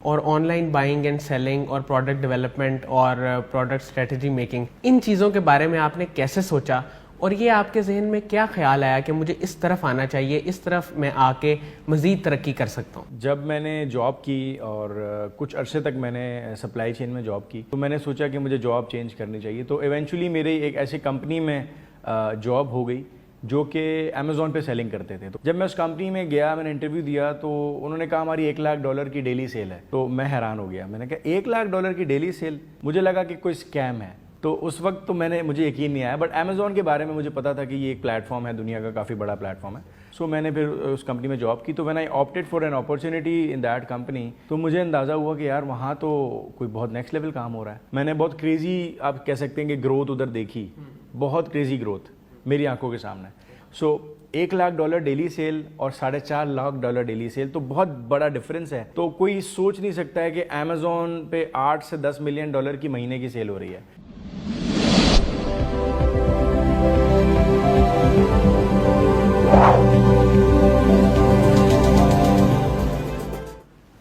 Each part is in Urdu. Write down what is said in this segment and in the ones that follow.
اور online buying and selling اور پروڈکٹ ڈیولپمنٹ اور پروڈکٹ اسٹریٹجی میکنگ، ان چیزوں کے بارے میں آپ نے کیسے سوچا اور یہ آپ کے ذہن میں کیا خیال آیا کہ مجھے اس طرف آنا چاہیے، اس طرف میں آ کے مزید ترقی کر سکتا ہوں؟ جب میں نے جاب کی اور کچھ عرصے تک میں نے سپلائی چین میں جاب کی تو میں نے سوچا کہ مجھے جاب چینج کرنی چاہیے. تو ایونچولی میری ایک ایسی کمپنی میں جاب ہو گئی جو کہ امیزون پہ سیلنگ کرتے تھے. تو جب میں اس کمپنی میں گیا، میں نے انٹرویو دیا تو انہوں نے کہا ہماری $1,00,000 کی ڈیلی سیل ہے. تو میں حیران ہو گیا. میں نے کہا $1,00,000 کی ڈیلی سیل؟ مجھے لگا کہ کوئی اسکیم ہے. تو اس وقت تو مجھے یقین نہیں آیا، بٹ امیزون کے بارے میں مجھے پتا تھا کہ یہ ایک پلیٹ فارم ہے، دنیا کا کافی بڑا پلیٹ فارم ہے. سو میں نے پھر اس کمپنی میں جاب کی. تو when I opted for an opportunity in that company, تو مجھے اندازہ ہوا کہ یار وہاں تو کوئی بہت نیکسٹ لیول کام ہو رہا ہے. میں نے بہت کریزی، آپ کہہ سکتے ہیں کہ گروتھ ادھر دیکھی، بہت کریزی گروتھ میری آنکھوں کے سامنے. سو $1,00,000 ڈیلی سیل اور $4.5 ڈیلی سیل تو بہت بڑا ڈفرینس ہے. تو کوئی سوچ نہیں سکتا ہے کہ امیزون پہ $8 سے $10 ملین کی مہینے کی سیل ہو رہی ہے.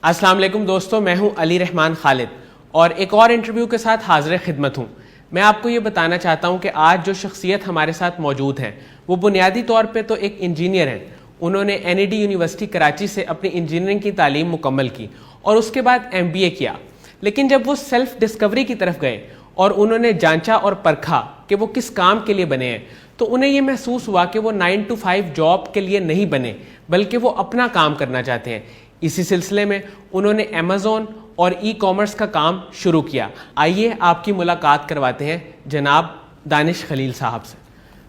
السلام علیکم دوستو، میں ہوں علی رحمان خالد اور ایک اور انٹرویو کے ساتھ حاضر خدمت ہوں. میں آپ کو یہ بتانا چاہتا ہوں کہ آج جو شخصیت ہمارے ساتھ موجود ہیں وہ بنیادی طور پہ تو ایک انجینئر ہیں. انہوں نے NED یونیورسٹی کراچی سے اپنی انجینئرنگ کی تعلیم مکمل کی اور اس کے بعد MBA کیا. لیکن جب وہ سیلف ڈسکوری کی طرف گئے اور انہوں نے جانچا اور پرکھا کہ وہ کس کام کے لیے بنے ہیں، تو انہیں یہ محسوس ہوا کہ وہ 9 to 5 جاب کے لیے نہیں بنے، بلکہ وہ اپنا کام کرنا چاہتے ہیں. اسی سلسلے میں انہوں نے امیزون اور ای کامرس کا کام شروع کیا. آئیے آپ کی ملاقات کرواتے ہیں جناب دانش خلیل صاحب سے.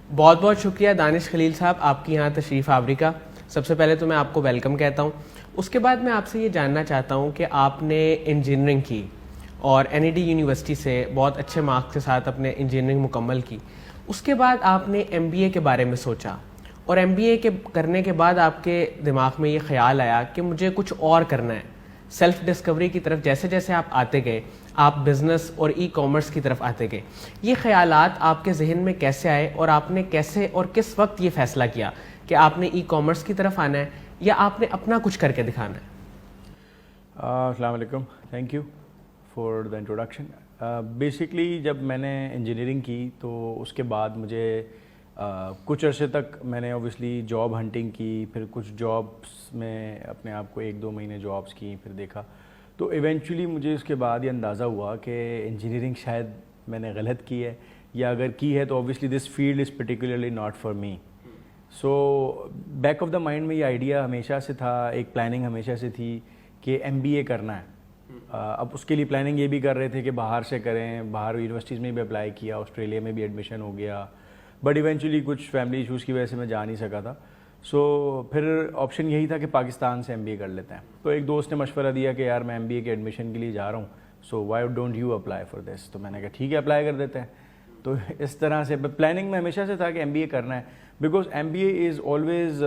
بہت بہت شکریہ دانش خلیل صاحب، آپ کی یہاں تشریف آوری کا. سب سے پہلے تو میں آپ کو ویلکم کہتا ہوں. اس کے بعد میں آپ سے یہ جاننا چاہتا ہوں کہ آپ نے انجینئرنگ کی اور NED یونیورسٹی سے بہت اچھے مارکس کے ساتھ اپنے انجینئرنگ مکمل کی. اس کے بعد آپ نے MBA کے بارے میں سوچا اور MBA کے کرنے کے بعد آپ کے دماغ میں یہ خیال آیا کہ مجھے کچھ اور کرنا ہے. سیلف ڈسکوری کی طرف جیسے جیسے آپ آتے گئے، آپ بزنس اور ای کامرس کی طرف آتے گئے. یہ خیالات آپ کے ذہن میں کیسے آئے اور آپ نے کیسے اور کس وقت یہ فیصلہ کیا کہ آپ نے ای کامرس کی طرف آنا ہے یا آپ نے اپنا کچھ کر کے دکھانا ہے؟ السلام علیکم، thank you for the introduction. Basically جب میں نے انجینئرنگ کی تو اس کے بعد مجھے کچھ عرصے تک میں نے اوبیسلی جاب ہنٹنگ کی، پھر کچھ جابس میں اپنے آپ کو 1-2 مہینے جابس کی، پھر دیکھا. تو ایونچولی مجھے اس کے بعد یہ اندازہ ہوا کہ انجینئرنگ شاید میں نے غلط کی ہے، یا اگر کی ہے تو obviously this field is particularly not for me. So back of the mind میں یہ آئیڈیا ہمیشہ سے تھا، ایک پلاننگ ہمیشہ سے تھی کہ MBA کرنا ہے. اب اس کے لیے پلاننگ یہ بھی کر رہے تھے کہ باہر سے کریں، باہر یونیورسٹیز میں بھی اپلائی کیا، آسٹریلیا میں بھی ایڈمیشن ہو گیا، بٹ ایونچولی کچھ فیملی ایشوز کی وجہ سے میں جا نہیں سکا تھا. سو پھر آپشن یہی تھا کہ پاکستان سے MBA کر لیتے ہیں. تو ایک دوست نے مشورہ دیا کہ یار میں MBA کے ایڈمیشن کے لیے جا رہا ہوں، so why don't you apply for this. تو میں نے کہا ٹھیک ہے، اپلائی کر دیتے ہیں. تو اس طرح سے پلاننگ میں ہمیشہ سے تھا کہ MBA کرنا ہے، because MBA is always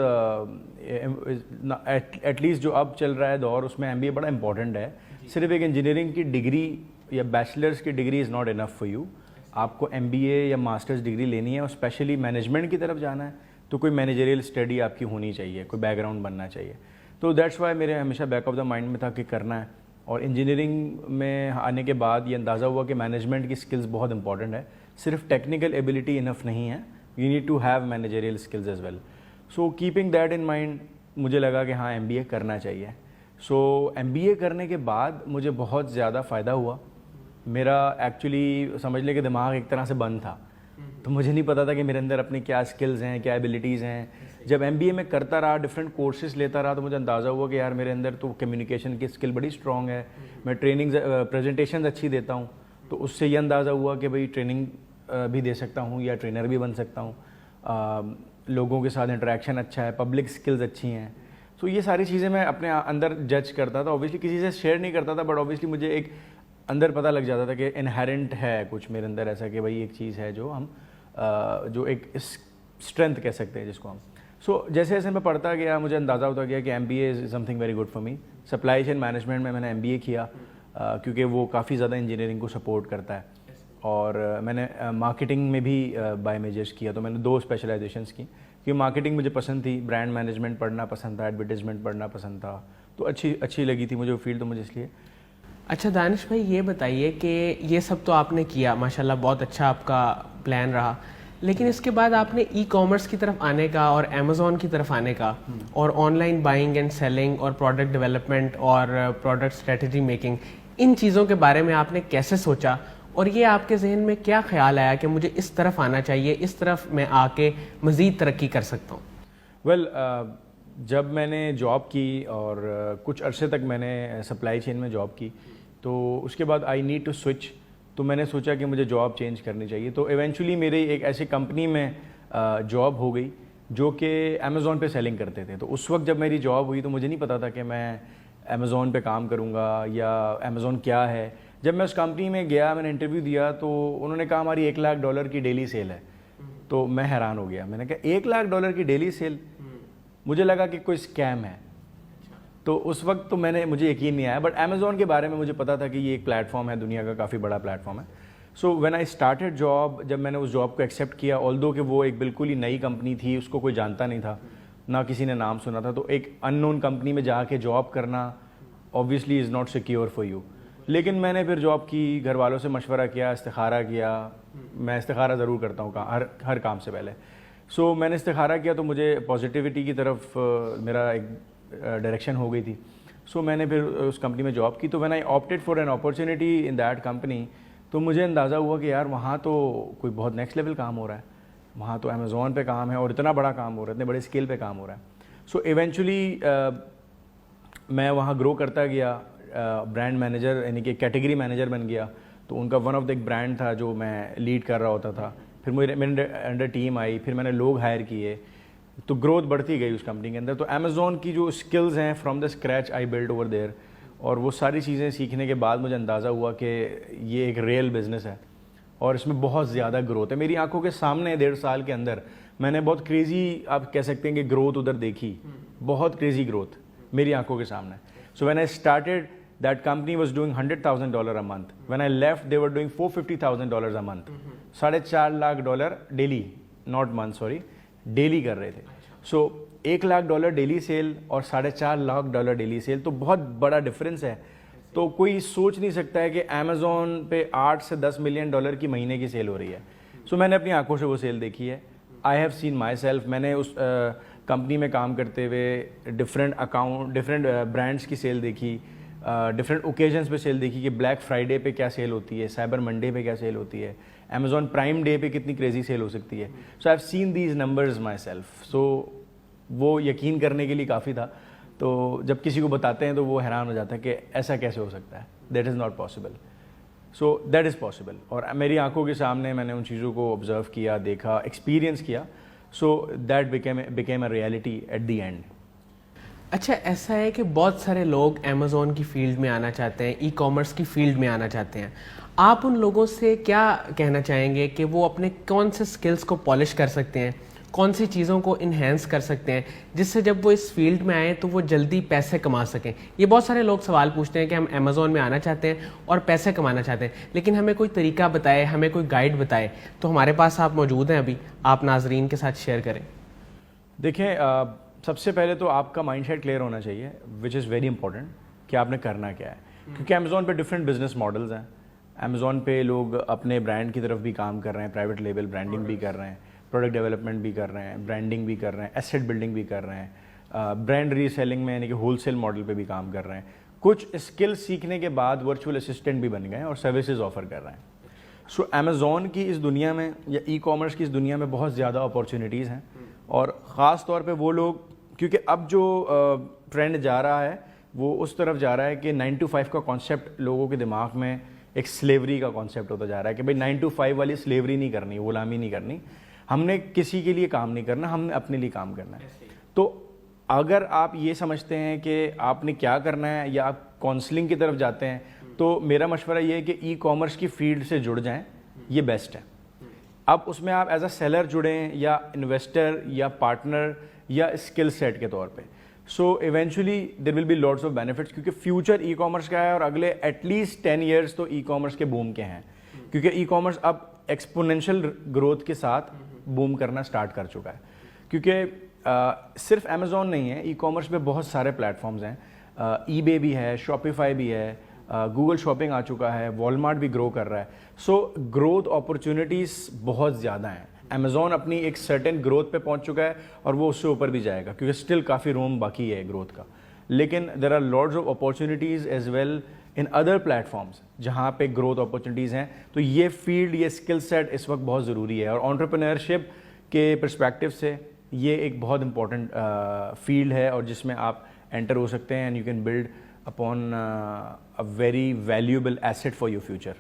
at least جو اب چل رہا ہے دور، اس میں MBA بڑا امپورٹنٹ ہے. صرف ایک انجینئرنگ کی ڈگری یا بیچلرس کی degree is not enough for you. آپ کو MBA یا ماسٹرز ڈگری لینی ہے اور اسپیشلی مینجمنٹ کی طرف جانا ہے تو کوئی مینیجریل اسٹڈی آپ کی ہونی چاہیے، کوئی بیک گراؤنڈ بننا چاہیے. تو دیٹس وائی میرے ہمیشہ بیک آف دا مائنڈ میں تھا کہ کرنا ہے. اور انجینئرنگ میں آنے کے بعد یہ اندازہ ہوا کہ مینجمنٹ کی اسکلز بہت امپورٹنٹ ہے، صرف ٹیکنیکل ایبلٹی انف نہیں ہے، you need to have managerial skills as well. So keeping that in mind مجھے لگا کہ ہاں MBA کرنا چاہیے. سو MBA کرنے کے بعد مجھے بہت زیادہ فائدہ ہوا. میرا ایکچولی سمجھ لے کہ دماغ ایک طرح سے بند تھا، تو مجھے نہیں پتا تھا کہ میرے اندر اپنی کیا اسکلز ہیں، کیا ایبلٹیز ہیں. جب MBA میں کرتا رہا، ڈفرینٹ کورسز لیتا رہا، تو مجھے اندازہ ہوا کہ یار میرے اندر تو کمیونیکیشن کی اسکل بڑی اسٹرانگ ہے، میں ٹریننگز پریزنٹیشنز اچھی دیتا ہوں. تو اس سے یہ اندازہ ہوا کہ بھائی ٹریننگ بھی دے سکتا ہوں یا ٹرینر بھی بن سکتا ہوں. لوگوں کے ساتھ انٹریکشن اچھا ہے، پبلک اسکلز اچھی ہیں. تو یہ ساری چیزیں میں اپنے اندر جج کرتا تھا. اوبیسلی کسی سے شیئر نہیں کرتا تھا، بٹ اوبیسلی مجھے ایک اندر پتہ لگ جاتا تھا کہ انہیرنٹ ہے کچھ میرے اندر ایسا کہ بھائی ایک چیز ہے جو ہم جو ایک اسٹرینتھ کہہ سکتے ہیں جس کو ہم. سو جیسے جیسے میں پڑھتا گیا مجھے اندازہ ہوتا گیا کہ MBA is something very good for me. Supply chain management میں نے MBA کیا کیونکہ وہ کافی زیادہ انجینئرنگ کو سپورٹ کرتا ہے. اور میں نے مارکیٹنگ میں بھی بائی میجرس کیا. تو میں نے 2 اسپیشلائزیشنس کی کیونکہ مارکیٹنگ مجھے پسند تھی، برانڈ مینجمنٹ پڑھنا پسند تھا، ایڈورٹیزمنٹ پڑھنا پسند تھا. تو اچھی لگی تھی مجھے وہ فیلڈ. تو مجھے اس لیے اچھا دانش بھائی یہ بتائیے کہ یہ سب تو آپ نے کیا ماشاءاللہ، بہت اچھا آپ کا پلان رہا، لیکن اس کے بعد آپ نے ای کامرس کی طرف آنے کا اور امیزون کی طرف آنے کا اور online buying and selling اور پروڈکٹ ڈیولپمنٹ اور پروڈکٹ اسٹریٹجی میکنگ، ان چیزوں کے بارے میں آپ نے کیسے سوچا، اور یہ آپ کے ذہن میں کیا خیال آیا کہ مجھے اس طرف آنا چاہیے، اس طرف میں آ کے مزید ترقی کر سکتا ہوں؟ ویل جب میں نے جاب کی اور کچھ عرصے تک میں نے سپلائی چین میں جاب کی، تو اس کے بعد آئی نیڈ ٹو سوئچ، تو میں نے سوچا کہ مجھے جاب چینج کرنی چاہیے. تو ایونچولی میری ایک ایسی کمپنی میں جاب ہو گئی جو کہ امیزون پہ سیلنگ کرتے تھے. تو اس وقت جب میری جاب ہوئی تو مجھے نہیں پتا تھا کہ میں امیزون پہ کام کروں گا یا امیزون کیا ہے. جب میں اس کمپنی میں گیا، میں نے انٹرویو دیا، تو انہوں نے کہا ہماری $1,00,000 کی ڈیلی سیل ہے. تو میں حیران ہو گیا، میں نے کہا $1,00,000 کی ڈیلی سیل، مجھے لگا کہ کوئی اسکیم ہے. تو اس وقت تو مجھے یقین نہیں آیا، بٹ امیزون کے بارے میں مجھے پتا تھا کہ یہ ایک پلیٹ فارم ہے، دنیا کا کافی بڑا پلیٹ فارم ہے. So when I started job, جب میں نے اس جاب کو ایکسیپٹ کیا، آلدو کہ وہ ایک بالکل ہی نئی کمپنی تھی، اس کو کوئی جانتا نہیں تھا، نہ کسی نے نام سنا تھا، تو ایک ان نون کمپنی میں جا کے جاب کرنا obviously is not secure for you. لیکن میں نے پھر جاب کی، گھر والوں سے مشورہ کیا، استخارہ کیا. میں استخارہ ضرور کرتا ہوں ہر کام سے پہلے. سو میں نے استخارہ کیا تو مجھے پازیٹیوٹی کی طرف میرا ایک ڈائریکشن ہو گئی تھی. سو میں نے پھر اس کمپنی میں جاب کی. تو when I opted for an opportunity in that company, تو مجھے اندازہ ہوا کہ یار وہاں تو کوئی بہت نیکسٹ لیول کام ہو رہا ہے، وہاں تو امیزون پہ کام ہے اور اتنا بڑا کام ہو رہا ہے، اتنے بڑے اسکیل پہ کام ہو رہا ہے. سو ایونچولی میں وہاں گرو کرتا گیا، برانڈ مینیجر یعنی کہ کیٹیگری مینیجر بن گیا. تو ان کا ون آف دا ایک برانڈ تھا جو میں لیڈ کر رہا ہوتا تھا. پھر میرے انڈر ٹیم آئی، پھر میں نے لوگ ہائر کیے، تو گروتھ بڑھتی گئی اس کمپنی کے اندر. تو امیزون کی جو اسکلز ہیں from the scratch I build over there, اور وہ ساری چیزیں سیکھنے کے بعد مجھے اندازہ ہوا کہ یہ ایک ریئل بزنس ہے اور اس میں بہت زیادہ گروتھ ہے. میری آنکھوں کے سامنے 1.5 سال کے اندر میں نے بہت کریزی، آپ کہہ سکتے ہیں کہ گروتھ ادھر دیکھی، بہت کریزی گروتھ میری آنکھوں کے سامنے. So when I started that company was doing $100,000 a month. When I left, they were doing $450,000 a month. $4.5 lakh daily, not month, sorry, daily کر رہے تھے. So $1,00,000 ڈیلی سیل اور $4.5 lakh ڈیلی سیل، تو بہت بڑا ڈفرینس ہے. تو کوئی سوچ نہیں سکتا ہے کہ امیزون پہ $8 سے $10 ملین کی مہینے کی سیل ہو رہی ہے. سو میں نے اپنی آنکھوں سے وہ سیل دیکھی ہے. آئی ہیو سین مائی سیلف. میں نے اس کمپنی میں کام کرتے ہوئے ڈفرینٹ برانڈس کی سیل دیکھی، ڈفرینٹ اوکیزنس پہ سیل دیکھی کہ بلیک فرائیڈے پہ کیا سیل ہوتی ہے، سائبر منڈے پہ کیا سیل ہوتی ہے، امیزون پرائم ڈے پہ کتنی کریزی سیل ہو سکتی ہے. So I have seen these numbers myself. So وہ یقین کرنے کے لیے کافی تھا. تو جب کسی کو بتاتے ہیں تو وہ حیران ہو جاتا ہے کہ ایسا کیسے ہو سکتا ہے، that is not possible. So that is possible. اور میری آنکھوں کے سامنے میں نے ان چیزوں کو آبزرو کیا، دیکھا، ایکسپیرینس کیا. So that became a reality at the end. اچھا ایسا ہے کہ بہت سارے لوگ امیزون کی فیلڈ میں آنا چاہتے ہیں، ای کامرس کی فیلڈ میں آنا چاہتے ہیں. آپ ان لوگوں سے کیا کہنا چاہیں گے کہ وہ اپنے کون سے سکلز کو پالش کر سکتے ہیں، کون سی چیزوں کو انہینس کر سکتے ہیں جس سے جب وہ اس فیلڈ میں آئیں تو وہ جلدی پیسے کما سکیں؟ یہ بہت سارے لوگ سوال پوچھتے ہیں کہ ہم امیزون میں آنا چاہتے ہیں اور پیسے کمانا چاہتے ہیں، لیکن ہمیں کوئی طریقہ بتائے، ہمیں کوئی گائیڈ بتائے. تو ہمارے پاس آپ موجود ہیں، ابھی آپ ناظرین کے ساتھ شیئر کریں. دیکھیں، سب سے پہلے تو آپ کا مائنڈ سیٹ کلیئر ہونا چاہیے، وچ از ویری امپورٹنٹ، کہ آپ نے کرنا کیا ہے. کیونکہ امیزون پہ ڈفرینٹ بزنس ماڈلز ہیں. امیزون پہ لوگ اپنے برانڈ کی طرف بھی کام کر رہے ہیں، پرائیویٹ لیبل برانڈنگ بھی کر رہے ہیں، پروڈکٹ ڈیولپمنٹ بھی کر رہے ہیں، برانڈنگ بھی کر رہے ہیں، ایسیٹ بلڈنگ بھی کر رہے ہیں، برانڈ ری سیلنگ میں یعنی کہ ہول سیل ماڈل پہ بھی کام کر رہے ہیں. کچھ اسکل سیکھنے کے بعد ورچوئل اسسٹنٹ بھی بن گئے ہیں اور سروسز آفر کر رہے ہیں. سو امیزون کی اس دنیا میں یا ای کامرس کی اس دنیا میں بہت زیادہ اپارچونیٹیز ہیں. اور خاص طور پہ وہ لوگ، کیونکہ اب جو ٹرینڈ جا رہا ہے وہ اس طرف جا رہا ہے کہ 9 to 5 کا کانسیپٹ لوگوں کے دماغ میں ایک سلیوری کا کانسیپٹ ہوتا جا رہا ہے کہ بھائی 9 to 5 والی سلیوری نہیں کرنی، غلامی نہیں کرنی، ہم نے کسی کے لیے کام نہیں کرنا، ہم نے اپنے لیے کام کرنا ہے. تو اگر آپ یہ سمجھتے ہیں کہ آپ نے کیا کرنا ہے یا آپ کاؤنسلنگ کی طرف جاتے ہیں، تو میرا مشورہ یہ ہے کہ ای کامرس کی فیلڈ سے جڑ جائیں، یہ بیسٹ ہے. اب اس میں آپ ایز اے سیلر جڑیں یا انویسٹر یا پارٹنر یا اسکل سیٹ کے طور پہ. So eventually there will be lots of benefits, کیونکہ فیوچر ای کامرس کا ہے اور اگلے ایٹ لیسٹ 10 years تو ای کامرس کے بوم کے ہیں. کیونکہ ای کامرس اب ایکسپونینشیل گروتھ کے ساتھ بوم کرنا سٹارٹ کر چکا ہے. کیونکہ صرف امیزون نہیں ہے، ای کامرس پہ بہت سارے پلیٹ فارمز ہیں. ای بے بھی ہے، شاپیفائی بھی ہے، گوگل شاپنگ آ چکا ہے, والمارٹ بھی گرو کر رہا ہے. سو گروتھ اپرچونیٹیز بہت زیادہ ہیں. امیزون اپنی ایک سرٹن گروتھ پہ پہنچ چکا ہے اور وہ اس سے اوپر بھی جائے گا کیونکہ اسٹل کافی روم باقی ہے گروتھ کا. لیکن there are lots of opportunities as well in other platforms جہاں پہ گروتھ اپارچونیٹیز ہیں. تو یہ فیلڈ, یہ اسکل سیٹ اس وقت بہت ضروری ہے, اور انٹرپرینورشپ کے پرسپیکٹو سے یہ ایک بہت امپورٹنٹ فیلڈ ہے اور جس میں آپ انٹر ہو سکتے ہیں, and you can build upon a very valuable asset for your future.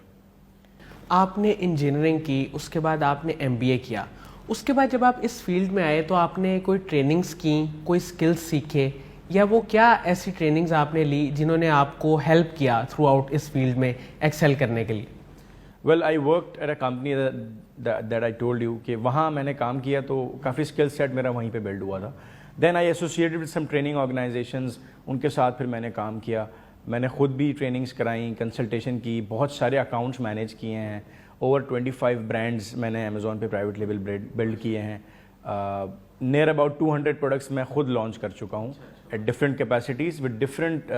آپ نے انجینئرنگ کی, اس کے بعد آپ نے MBA کیا, اس کے بعد جب آپ اس فیلڈ میں آئے تو آپ نے کوئی ٹریننگز کی, کوئی اسکلز سیکھے, یا وہ کیا ایسی ٹریننگز آپ نے لی جنہوں نے آپ کو ہیلپ کیا تھرو آؤٹ اس فیلڈ میں ایکسل کرنے کے لیے؟ Well I worked at a company that I told you کہ وہاں میں نے کام کیا تو کافی اسکل سیٹ میرا وہیں پہ بلڈ ہوا تھا. Then I associated with some training organisations, ان کے ساتھ پھر میں نے کام کیا. میں نے خود بھی ٹریننگز کرائیں, کنسلٹیشن کی, بہت سارے اکاؤنٹس مینیج کیے ہیں. اوور 25 برانڈز میں نے امیزون پہ پرائیویٹ لیبل بلڈ کیے ہیں. نیئر اباؤٹ 200 پروڈکٹس میں خود لانچ کر چکا ہوں at different capacities with different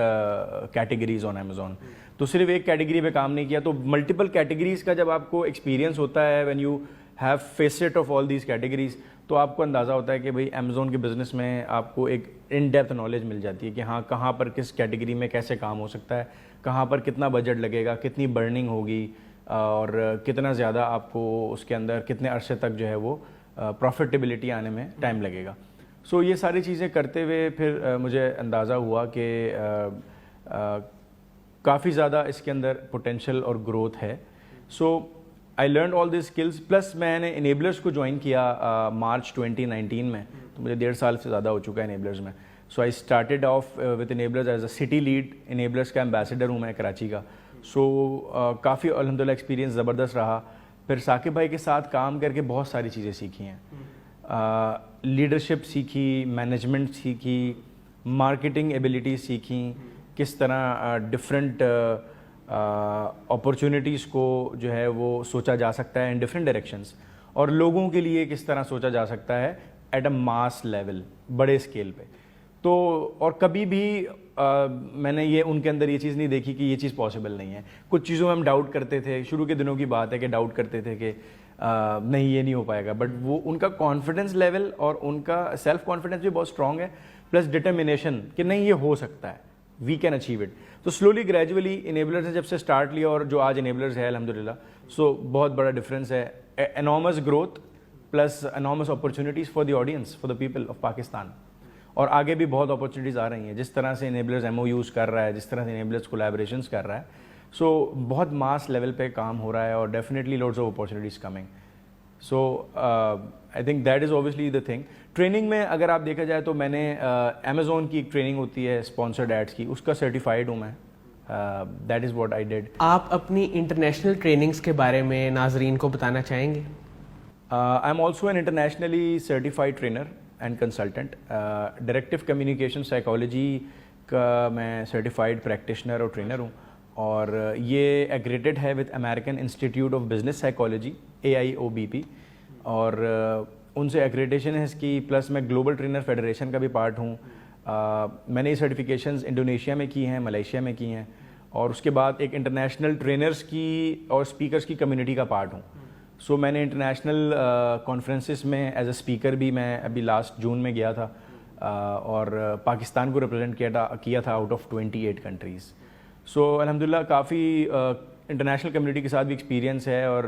categories on Amazon. تو صرف ایک کیٹیگری پہ کام نہیں کیا, تو ملٹیپل کیٹیگریز کا جب آپ کو ایکسپیرینس ہوتا ہے, when you have feast of all these categories, تو آپ کو اندازہ ہوتا ہے کہ بھائی امیزون کے بزنس میں آپ کو ایک ان ڈیپتھ نالج مل جاتی ہے کہ ہاں کہاں پر کس کیٹیگری میں کیسے کام ہو سکتا ہے, کہاں پر کتنا بجٹ لگے گا, کتنی برننگ ہوگی, اور کتنا زیادہ آپ کو اس کے اندر کتنے عرصے تک جو ہے وہ پروفیٹیبلٹی آنے میں ٹائم لگے گا. سو یہ ساری چیزیں کرتے ہوئے پھر مجھے اندازہ ہوا کہ کافی زیادہ اس کے اندر پوٹینشیل اور گروتھ ہے. So I learn all these skills, plus میں نے انیبلرز کو جوائن کیا مارچ 2019 میں, تو مجھے 1.5 سال سے زیادہ ہو چکا ہے انیبلرز میں. So I started off with Enablers as a city lead. Enablers کا ایمبیسڈر ہوں میں کراچی کا. سو کافی الحمدللہ ایکسپیرینس زبردست رہا. پھر ثاقب بھائی کے ساتھ کام کر کے بہت ساری چیزیں سیکھی ہیں, لیڈرشپ سیکھی, مینجمنٹ سیکھی, مارکیٹنگ ایبیلٹیز سیکھیں, کس طرح ڈفرینٹ اپرچونیٹیز کو جو ہے وہ سوچا جا سکتا ہے ان ڈفرینٹ ڈائریکشنز, اور لوگوں کے لیے کس طرح سوچا جا سکتا ہے ایٹ اے ماس لیول, بڑے اسکیل پہ. تو اور کبھی بھی میں نے یہ ان کے اندر یہ چیز نہیں دیکھی کہ یہ چیز پاسبل نہیں ہے. کچھ چیزوں میں ہم ڈاؤٹ کرتے تھے, شروع کے دنوں کی بات ہے کہ ڈاؤٹ کرتے تھے کہ نہیں یہ نہیں ہو پائے گا, بٹ وہ ان کا کانفیڈنس لیول اور ان کا سیلف کانفیڈنس بھی بہت اسٹرانگ ہے, پلس ڈٹرمنیشن کہ نہیں یہ ہو سکتا ہے, وی کین اچیو اٹ. تو سلولی گریجولی انیبلرز نے جب سے اسٹارٹ لیا اور جو آج انیبلرز ہے الحمدللہ, سو بہت بڑا ڈفرینس ہے. Enormous growth plus enormous opportunities for the audience, for the people of Pakistan. اور آگے بھی بہت اپرچونیٹیز آ رہی ہیں, جس طرح سے انیبلرز MOUs کر رہا ہے, جس طرح سے انیبلرز کولیبریشنز کر رہا ہے. سو بہت ماس لیول پہ کام ہو رہا ہے, اور definitely lots of opportunities coming. So I think that is obviously the thing. Training میں اگر آپ دیکھا جائے تو میں نے امیزون کی ایک ٹریننگ ہوتی ہے اسپانسرڈ ایڈس کی, اس کا سرٹیفائڈ ہوں میں. That is what I did. آپ اپنی انٹرنیشنل ٹریننگز کے بارے میں ناظرین کو بتانا چاہیں گے؟ I am also an internationally certified trainer and consultant. Directive communication psychology کا میں سرٹیفائڈ پریکٹیشنر اور ٹرینر ہوں, اور یہ ایگریٹڈ ہے with American institute of business psychology AIOBP, اور ان سے ایگریٹیشن ہے اس کی. پلس میں گلوبل ٹرینر فیڈریشن کا بھی پارٹ ہوں. میں نے یہ سرٹیفکیشنز انڈونیشیا میں کی ہیں, ملیشیا میں کی ہیں, اور اس کے بعد ایک انٹرنیشنل ٹرینرز کی اور اسپیکرز کی کمیونٹی کا پارٹ ہوں. سو میں نے انٹرنیشنل کانفرنسز میں ایز اے اسپیکر بھی میں ابھی لاسٹ جون میں گیا تھا, اور پاکستان کو ریپرزینٹ کیا تھا آؤٹ آف 28 کنٹریز. سو الحمدللہ کافی انٹرنیشنل کمیونٹی کے ساتھ بھی ایکسپیرینس ہے, اور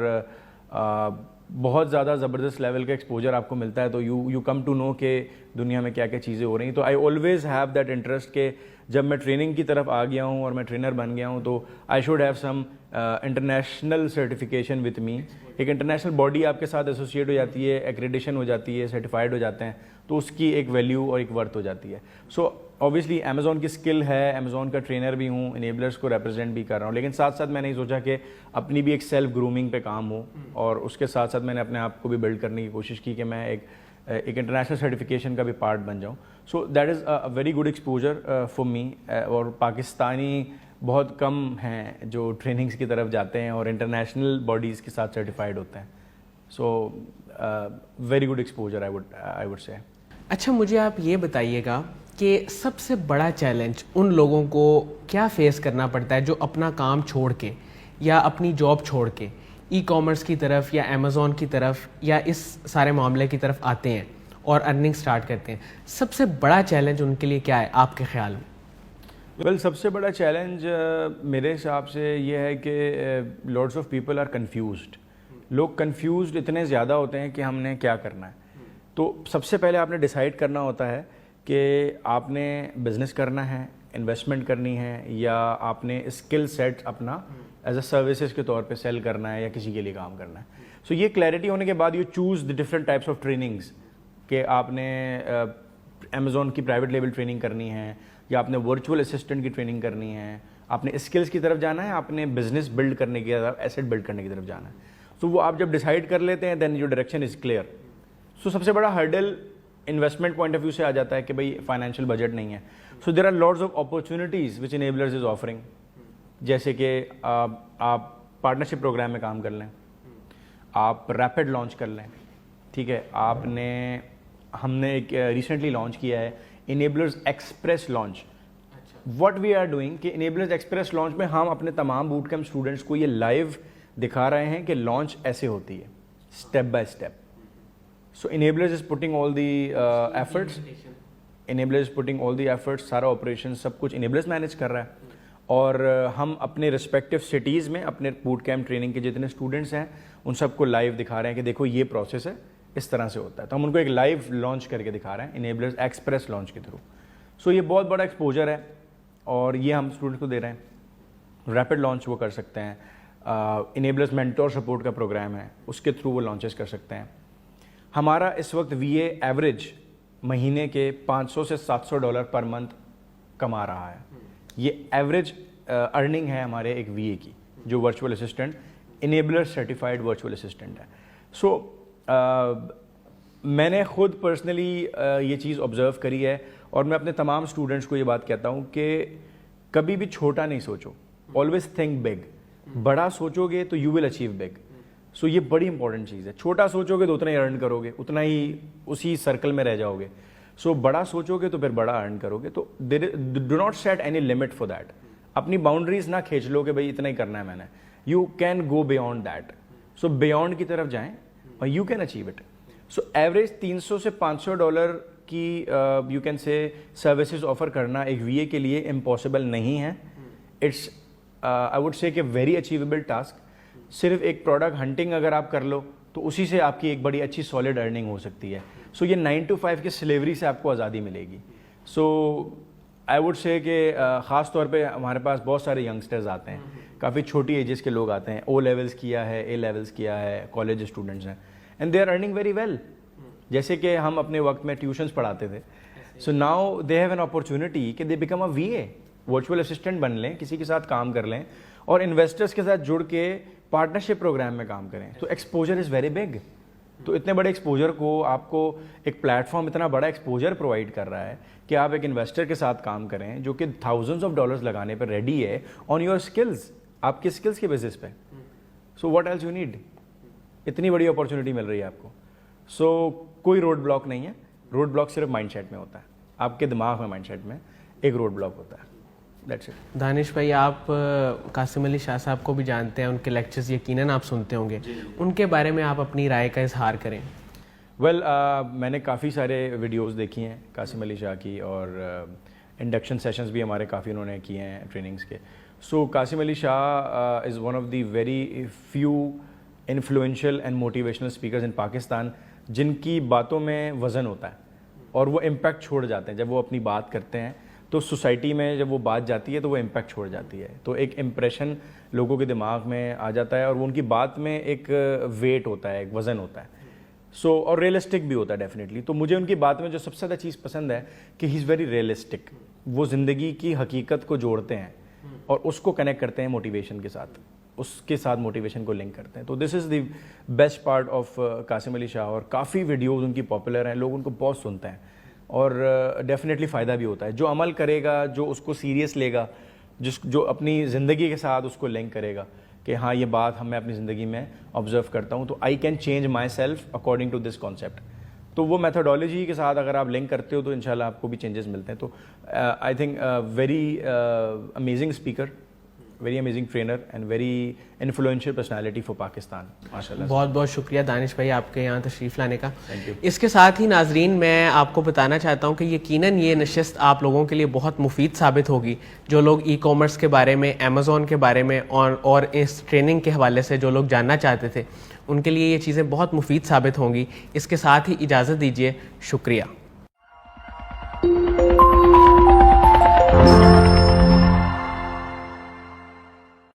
بہت زیادہ زبردست لیول کا ایکسپوجر آپ کو ملتا ہے. تو یو کم ٹو نو کہ دنیا میں کیا کیا چیزیں ہو رہی ہیں. تو I always have that interest کہ جب میں ٹریننگ کی طرف آ گیا ہوں اور میں ٹرینر بن گیا ہوں, تو I should have some international certification with me. ایک انٹرنیشنل باڈی آپ کے ساتھ ایسوسیٹ ہو جاتی ہے, ایکریڈیشن ہو جاتی ہے, سرٹیفائڈ ہو جاتے ہیں, تو اس کی ایک ویلیو اور ایک ورتھ ہو جاتی ہے. سو اوبیسلی امیزون کی اسکل ہے, امیزون کا ٹرینر بھی ہوں, انیبلرز کو ریپرزینٹ بھی کر رہا ہوں, لیکن ساتھ ساتھ میں نے سوچا کہ اپنی بھی ایک سیلف گرومنگ پہ کام ہو, اور اس کے ساتھ ساتھ میں نے اپنے آپ کو بھی بلڈ کرنے کی کوشش کی کہ میں ایک انٹرنیشنل سرٹیفکیشن کا بھی پارٹ بن جاؤں. So that is a very good exposure for me. اور پاکستانی بہت کم ہیں جو ٹریننگز کی طرف جاتے ہیں اور انٹرنیشنل باڈیز کے ساتھ سرٹیفائڈ ہوتے ہیں. So very good exposure I would say. اچھا, مجھے آپ یہ بتائیے گا کہ سب سے بڑا چیلنج ان لوگوں کو کیا فیس کرنا پڑتا ہے جو اپنا کام چھوڑ کے یا اپنی جاب چھوڑ کے ای کامرس کی طرف یا امیزون کی طرف یا اس سارے معاملے کی طرف آتے ہیں اور ارننگ سٹارٹ کرتے ہیں؟ سب سے بڑا چیلنج ان کے لیے کیا ہے آپ کے خیال میں؟ ویل سب سے بڑا چیلنج میرے حساب سے یہ ہے کہ lots of people are confused. لوگ کنفیوزڈ اتنے زیادہ ہوتے ہیں کہ ہم نے کیا کرنا ہے. تو سب سے پہلے آپ نے ڈیسائیڈ کرنا ہوتا ہے کہ آپ نے بزنس کرنا ہے, انویسٹمنٹ کرنی ہے, یا آپ نے اسکل سیٹ اپنا ایز اے سروسز کے طور پہ سیل کرنا ہے یا کسی کے لیے کام کرنا ہے. سو یہ کلیئرٹی ہونے کے بعد you choose the different types of trainings کہ آپ نے امیزون کی پرائیویٹ لیبل ٹریننگ کرنی ہے, یا آپ نے ورچوئل اسسٹنٹ کی ٹریننگ کرنی ہے, آپ نے اسکلس کی طرف جانا ہے, آپ نے بزنس بلڈ کرنے کی طرف, ایسٹ بلڈ کرنے کی طرف جانا ہے. سو وہ آپ جب ڈیسائیڈ کر لیتے ہیں then your direction is clear. So سب سے بڑا hurdle investment point of view سے آ جاتا ہے کہ بھائی فائنینشیل بجٹ نہیں ہے. So there are lots of opportunities which Enablers is offering, جیسے کہ آپ پارٹنرشپ پروگرام میں کام کر لیں, آپ ریپڈ لانچ کر لیں. ٹھیک ہے, ہم نے ایک ریسنٹلی لانچ کیا ہے enablers express launch. What we are doing کہ انیبلرز ایکسپریس لانچ میں ہم اپنے تمام بوٹ کیمپ اسٹوڈنٹس کو یہ لائیو دکھا رہے ہیں کہ لانچ ایسے ہوتی ہے step by step. So enablers is putting all the efforts, enablers putting all the efforts, سارا آپریشن سب کچھ انیبلرز مینیج کر رہا ہے. اور ہم اپنے ریسپیکٹیو سٹیز میں اپنے بوٹ کیمپ ٹریننگ کے جتنے اسٹوڈنٹس ہیں ان سب کو لائیو دکھا رہے ہیں کہ دیکھو یہ پروسیس ہے, اس طرح سے ہوتا ہے. تو ہم ان کو ایک لائیو لانچ کر کے دکھا رہے ہیں انیبلرز ایکسپریس لانچ کے تھرو. سو یہ بہت بڑا ایکسپوجر ہے اور یہ ہم اسٹوڈنٹس کو دے رہے ہیں. ریپڈ لانچ وہ کر سکتے ہیں, انیبلرز مینٹور سپورٹ کا پروگرام ہے اس کے تھرو وہ لانچز کر سکتے ہیں. ہمارا اس وقت وی اے ایوریج مہینے کے $500 سے $700 پر منتھ کما رہا ہے. یہ ایوریج ارننگ ہے ہمارے ایک وی اے کی جو virtual assistant enabler certified virtual assistant ہے. سو میں نے خود پرسنلی یہ چیز آبزرو کری ہے اور میں اپنے تمام اسٹوڈنٹس کو یہ بات کہتا ہوں کہ کبھی بھی چھوٹا نہیں سوچو, آلویز تھنک بگ. بڑا سوچو گے تو یو ول اچیو بگ. سو یہ بڑی امپورٹنٹ چیز ہے. چھوٹا سوچو گے تو اتنا ہی ارن کرو گے, اتنا ہی اسی سرکل میں رہ جاؤ گے. سو بڑا سوچو گے تو پھر بڑا ارن کرو گے. تو do not set any limit for that. اپنی باؤنڈریز نہ کھینچ لو کہ بھائی اتنا ہی کرنا ہے میں نے. You can go beyond that. So beyond کی طرف جائیں اور you can achieve it. So average $300 سے $500 کی you can say services offer کرنا ایک وی اے کے لیے امپاسبل نہیں ہے. اٹس آئی وڈ سے کہ ویری اچیویبل ٹاسک. صرف ایک پروڈکٹ ہنٹنگ اگر آپ کر لو تو اسی سے آپ کی ایک بڑی اچھی سالڈ ارننگ ہو سکتی ہے. سو یہ 9 to 5 کی سلیوری سے آپ کو آزادی ملے گی. سو آئی وڈ سے کہ خاص طور پہ ہمارے پاس بہت سارے ینگسٹرز آتے ہیں, کافی چھوٹی ایجز کے لوگ آتے ہیں, او لیولس کیا ہے, اے لیولس کیا ہے, کالج اسٹوڈنٹس ہیں, and they are earning very well. جیسے کہ ہم اپنے وقت میں ٹیوشنس پڑھاتے تھے. So now they have an opportunity کہ they become a V A, virtual assistant بن لیں, کسی کے ساتھ کام کر لیں اور انویسٹرس کے ساتھ جڑ کے پارٹنرشپ پروگرام میں کام کریں. تو ایکسپوجر از ویری بگ. تو اتنے بڑے ایکسپوجر کو آپ کو ایک پلیٹ فارم اتنا بڑا ایکسپوجر پرووائڈ کر رہا ہے کہ آپ ایک انویسٹر کے ساتھ کام کریں جو کہ $1000s لگانے پہ ریڈی ہے آن یور اسکلز, آپ کے اسکلس کے بیسس پہ. So what else you need. اتنی بڑی اپارچونیٹی مل رہی ہے آپ کو. سو کوئی روڈ بلاک نہیں ہے. روڈ بلاک صرف مائنڈ سیٹ میں ہوتا ہے, آپ کے دماغ میں مائنڈ سیٹ میں ایک روڈ بلاک ہوتا ہے. دانش بھائی, آپ قاسم علی شاہ صاحب کو بھی جانتے ہیں, ان کے لیکچرز یقیناً آپ سنتے ہوں گے. ان کے بارے میں آپ اپنی رائے کا اظہار کریں. ویل میں نے کافی سارے ویڈیوز دیکھی ہیں قاسم علی شاہ کی, اور انڈکشن سیشنز بھی ہمارے کافی انہوں نے کیے ہیں ٹریننگز کے. So Qasim Ali Shah is one of the very few influential and motivational speakers in Pakistan جن کی باتوں میں وزن ہوتا ہے اور وہ امپیکٹ چھوڑ جاتے ہیں. جب وہ اپنی بات کرتے ہیں تو سوسائٹی میں جب وہ بات جاتی ہے تو وہ امپیکٹ چھوڑ جاتی ہے. تو ایک امپریشن لوگوں کے دماغ میں آ جاتا ہے اور وہ ان کی بات میں ایک ویٹ ہوتا ہے, ایک وزن ہوتا ہے. سو اور ریئلسٹک بھی ہوتا ہے ڈیفینیٹلی. تو مجھے ان کی بات میں جو سب سے زیادہ چیز پسند ہے کہ ہی از ویری ریئلسٹک. وہ زندگی کی حقیقت کو جوڑتے ہیں اور اس کو کنیکٹ کرتے ہیں موٹیویشن کے ساتھ, اس کے ساتھ موٹیویشن کو لنک کرتے ہیں. تو this is the best part of Qasim Ali Shah. اور کافی ویڈیوز ان کی پاپولر ہیں, لوگ ان کو بہت سنتے ہیں اور ڈیفینیٹلی فائدہ بھی ہوتا ہے. جو عمل کرے گا, جو اس کو سیریس لے گا, جو اپنی زندگی کے ساتھ اس کو لنک کرے گا کہ ہاں یہ بات میں اپنی زندگی میں آبزرو کرتا ہوں, تو I can change myself according to this concept. تو وہ میتھڈالوجی کے ساتھ اگر آپ لنک کرتے ہو تو انشاءاللہ آپ کو بھی چینجز ملتے ہیں. تو I think very amazing speaker, very amazing trainer and very influential personality for Pakistan. ماشاء اللہ. بہت بہت شکریہ دانش بھائی آپ کے یہاں تشریف لانے کا. اس کے ساتھ ہی ناظرین میں آپ کو بتانا چاہتا ہوں کہ یقیناً یہ نشست آپ لوگوں کے لیے بہت مفید ثابت ہوگی. جو لوگ ای کامرس کے بارے میں, امیزون کے بارے میں اور اس ٹریننگ کے حوالے سے جو لوگ جاننا چاہتے تھے, ان کے لیے یہ چیزیں بہت مفید ثابت ہوں گی. اس کے ساتھ ہی اجازت دیجیے. شکریہ.